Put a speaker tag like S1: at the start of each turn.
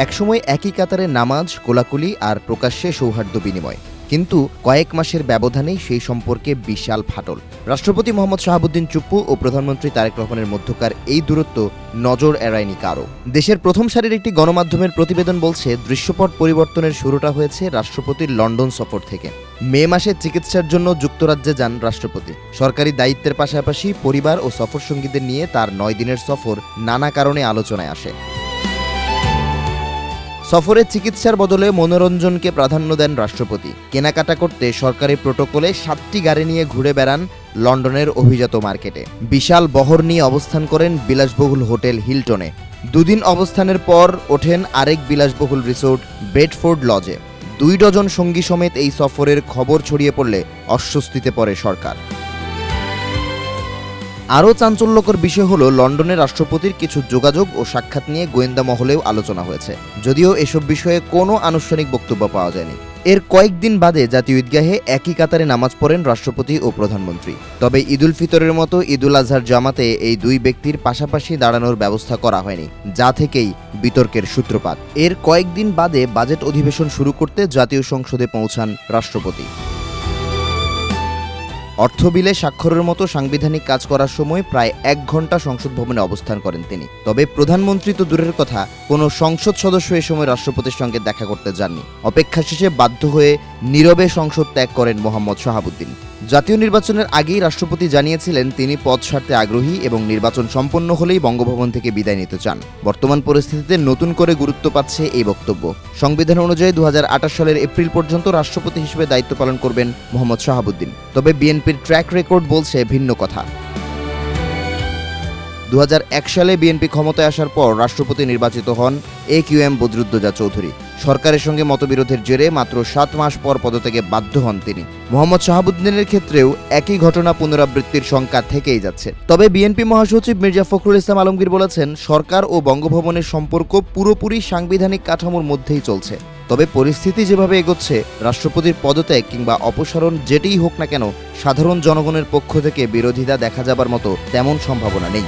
S1: একসময় একই কাতারে নামাজ, কোলাকুলি আর প্রকাশ্যে সৌহার্দ্য বিনিময়, কিন্তু কয়েক মাসের ব্যবধানেই সেই সম্পর্কে বিশাল ফাটল। রাষ্ট্রপতি মোহাম্মদ শাহাবুদ্দিন চুপ্পু ও প্রধানমন্ত্রী তারেক রহমানের মধ্যকার এই দূরত্ব নজর এড়ায়নি কারও। দেশের প্রথম সারির একটি গণমাধ্যমের প্রতিবেদন বলছে, দৃশ্যপট পরিবর্তনের শুরুটা হয়েছে রাষ্ট্রপতির লন্ডন সফর থেকে। মে মাসে চিকিৎসার জন্য যুক্তরাজ্যে যান রাষ্ট্রপতি। সরকারি দায়িত্বের পাশাপাশি পরিবার ও সফরসঙ্গীদের নিয়ে তার 9 দিনের সফর নানা কারণে আলোচনায় আসে। সফরে চিকিৎসার বদলে মনোরঞ্জনকে প্রাধান্য দেন রাষ্ট্রপতি। কেনাকাটা করতে সরকারি প্রোটোকলে 7টি গাড়ি নিয়ে ঘুরে বেড়ান লন্ডনের অভিজাত মার্কেটে। বিশাল বহর নিয়ে অবস্থান করেন বিলাসবহুল হোটেল হিলটনে। 2 দিন অবস্থানের পর ওঠেন আরেক বিলাসবহুল রিসোর্ট বেডফোর্ড লজে। 2 ডজন সঙ্গী সমেত এই সফরের খবর ছড়িয়ে পড়লে অস্বস্তিতে পড়ে সরকার। আরও চাঞ্চল্যকর বিষয় হলো, লন্ডনের রাষ্ট্রপতির কিছু যোগাযোগ ও সাক্ষাৎ নিয়ে গোয়েন্দা মহলেও আলোচনা হয়েছে, যদিও এসব বিষয়ে কোনো আনুষ্ঠানিক বক্তব্য পাওয়া যায়নি। এর কয়েকদিন বাদে জাতীয় ঈদগাহে একই কাতারে নামাজ পড়েন রাষ্ট্রপতি ও প্রধানমন্ত্রী। তবে ঈদুল ফিতরের মতো ঈদুল আজহার জামাতে এই 2 ব্যক্তির পাশাপাশি দাঁড়ানোর ব্যবস্থা করা হয়নি, যা থেকেই বিতর্কের সূত্রপাত। এর কয়েকদিন বাদে বাজেট অধিবেশন শুরু করতে জাতীয় সংসদে পৌঁছান রাষ্ট্রপতি। অর্থ বিলে স্বাক্ষরের মতো সাংবিধানিক কাজ করার সময় প্রায় 1 ঘন্টা সংসদ ভবনে অবস্থান করেন তিনি। তবে প্রধানমন্ত্রী তো দূরের কথা, কোনো সংসদ সদস্য এ সময় রাষ্ট্রপতির সঙ্গে দেখা করতে যাননি। অপেক্ষা শেষে বাধ্য হয়ে নীরবে সংসদ ত্যাগ করেন মোহাম্মদ শাহাবুদ্দিন। জাতীয় নির্বাচনের আগেই রাষ্ট্রপতি জানিয়েছিলেন তিনি পদ ছাড়তে আগ্রহী এবং নির্বাচন সম্পন্ন হলেই বঙ্গভবন থেকে বিদায় নিতে চান। বর্তমান পরিস্থিতিতে নতুন করে গুরুত্ব পাচ্ছে এই বক্তব্য। সংবিধান অনুযায়ী 2028 সালের এপ্রিল পর্যন্ত রাষ্ট্রপতি হিসেবে দায়িত্ব পালন করবেন মোহাম্মদ শাহাবুদ্দিন। তবে বিএনপির ট্র্যাক রেকর্ড বলছে ভিন্ন কথা। 2001 সালে বিএনপি ক্ষমতায় আসার পর রাষ্ট্রপতি নির্বাচিত হন AQM বদরুদ্দোজা চৌধুরী। সরকারের সঙ্গে মতবিরোধের জেরে মাত্র 7 মাস পর পদত্যাগে বাধ্য হন তিনি। মোহাম্মদ শাহাবুদ্দিনের ক্ষেত্রেও একই ঘটনা পুনরাবৃত্তির শঙ্কা থেকেই যাচ্ছে। তবে বিএনপি মহাসচিব মির্জা ফখরুল ইসলাম আলমগীর বলেছেন, সরকার ও বঙ্গভবনের সম্পর্ক পুরোপুরি সাংবিধানিক কাঠামোর মধ্যেই চলছে। তবে পরিস্থিতি যেভাবে এগোচ্ছে, রাষ্ট্রপতির পদত্যাগ কিংবা অপসারণ যেটিই হোক না কেন, সাধারণ জনগণের পক্ষ থেকে বিরোধিতা দেখা যাবার মতো তেমন সম্ভাবনা নেই।